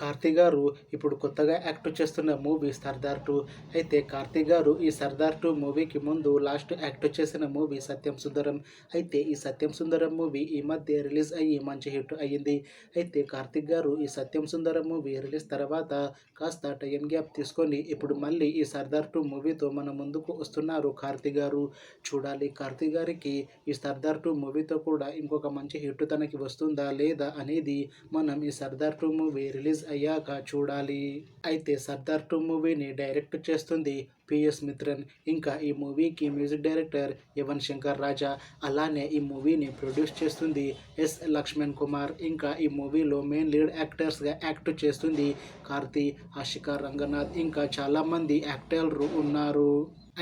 కార్తీ గారు ఇప్పుడు కొత్తగా యాక్ట్ చేస్తున్న మూవీ సర్దార్ 2. అయితే కార్తీ గారు ఈ సర్దార్ 2 మూవీకి ముందు లాస్ట్ యాక్ట్ చేసిన మూవీ సత్యం సుందరం. అయితే ఈ సత్యం సుందరం మూవీ ఈ మధ్య రిలీజ్ అయ్యి మంచి హిట్ అయ్యింది. అయితే కార్తీక్ గారు ఈ సత్యం సుందరం మూవీ రిలీజ్ తర్వాత కాస్త టైం గ్యాప్ తీసుకొని ఇప్పుడు మళ్ళీ ఈ సర్దార్ 2 మూవీతో మన ముందుకు వస్తున్నారు కార్తీ గారు. చూడాలి కార్తీ గారికి ఈ సర్దార్ 2 మూవీతో కూడా ఇంకొక మంచి హిట్ తనకి వస్తుందా లేదా అనేది మనం ఈ సర్దార్ 2 మూవీ రిలీజ్ అయ్యాక చూడాలి. అయితే సర్దార్ 2 మూవీని డైరెక్ట్ చేస్తుంది పిఎస్ మిత్రన్. ఇంకా ఈ మూవీకి మ్యూజిక్ డైరెక్టర్ యువన్ శంకర్ రాజా. అలానే ఈ మూవీని ప్రొడ్యూస్ చేస్తుంది ఎస్ లక్ష్మణ్ కుమార్. ఇంకా ఈ మూవీలో మెయిన్ లీడ్ యాక్టర్స్గా యాక్ట్ చేస్తుంది కార్తీ, ఆషికా రంగనాథ్, ఇంకా చాలామంది యాక్టర్లు ఉన్నారు.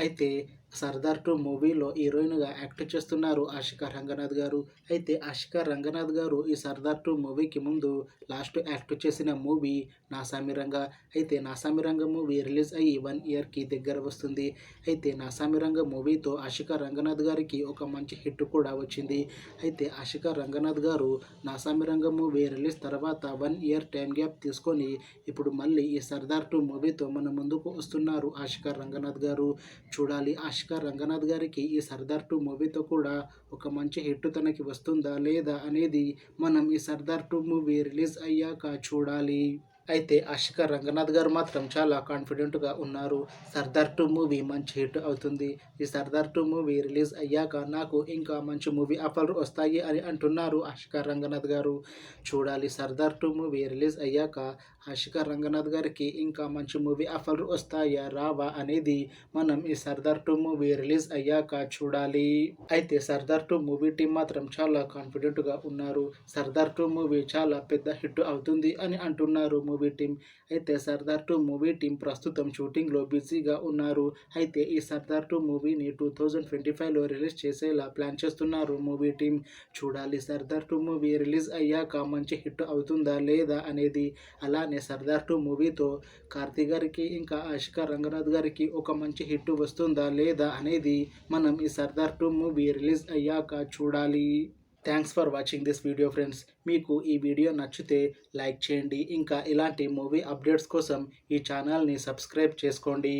అయితే సర్దార్ 2 మూవీలో హీరోయిన్గా యాక్ట్ చేస్తున్నారు ఆషికా రంగనాథ్ గారు. అయితే ఆషికా రంగనాథ్ గారు ఈ సర్దార్ 2 మూవీకి ముందు లాస్ట్ యాక్ట్ చేసిన మూవీ నాసామిరంగా. అయితే నాసామిరంగ మూవీ రిలీజ్ అయ్యి 1 ఇయర్కి దగ్గర వస్తుంది. అయితే నాసామిరంగ మూవీతో ఆషికా రంగనాథ్ గారికి ఒక మంచి హిట్ కూడా వచ్చింది. అయితే ఆషికా రంగనాథ్ గారు నాసామిరంగ మూవీ రిలీజ్ తర్వాత 1 ఇయర్ టైం గ్యాప్ తీసుకొని ఇప్పుడు మళ్ళీ ఈ సర్దార్ 2 మూవీతో మన ముందుకు వస్తున్నారు ఆషికా రంగనాథ్ గారు. చూడాలి ఆషికా రంగనాథ్ గారికి ఈ సర్దార్ 2 మూవీతో కూడా ఒక మంచి హిట్ తనకి వస్తుందా లేదా అనేది మనం ఈ సర్దార్ 2 మూవీ రిలీజ్ అయ్యాక చూడాలి. అయితే ఆషికా రంగనాథ్ గారు మాత్రం చాలా కాన్ఫిడెంట్గా ఉన్నారు. సర్దార్ 2 మూవీ మంచి హిట్ అవుతుంది. ఈ సర్దార్ 2 మూవీ రిలీజ్ అయ్యాక నాకు ఇంకా మంచి మూవీ ఆఫర్లు వస్తాయి అని అంటున్నారు ఆషికా రంగనాథ్ గారు. చూడాలి సర్దార్ 2 మూవీ రిలీజ్ అయ్యాక ఆషికా రంగనాథ్ గారికి ఇంకా మంచి మూవీ ఆఫర్లు వస్తాయా రావా అనేది మనం ఈ సర్దార్ 2 మూవీ రిలీజ్ అయ్యాక చూడాలి. అయితే సర్దార్ 2 మూవీ టీం మాత్రం చాలా కాన్ఫిడెంట్గా ఉన్నారు. సర్దార్ 2 మూవీ చాలా పెద్ద హిట్ అవుతుంది అని అంటున్నారు మూవీ టీం. అయితే సర్దార్ 2 మూవీ టీం ప్రస్తుతం షూటింగ్లో బిజీగా ఉన్నారు. అయితే ఈ సర్దార్ 2 మూవీని 2025లో రిలీజ్ చేసేలా ప్లాన్ చేస్తున్నారు మూవీ టీం. చూడాలి సర్దార్ 2 మూవీ రిలీజ్ అయ్యాక మంచి హిట్ అవుతుందా లేదా అనేది. అలానే సర్దార్ 2 మూవీతో కార్తీ గారికి ఇంకా ఆషికా రంగనాథ్ గారికి ఒక మంచి హిట్ వస్తుందా లేదా అనేది మనం ఈ సర్దార్ 2 మూవీ రిలీజ్ అయ్యాక చూడాలి. Thanks for watching this video friends. మీకు ఈ వీడియో నచ్చితే లైక్ చేయండి. ఇంకా ఇలాంటి మూవీ అప్డేట్స్ కోసం ఈ ఛానల్ని సబ్స్క్రైబ్ చేసుకోండి.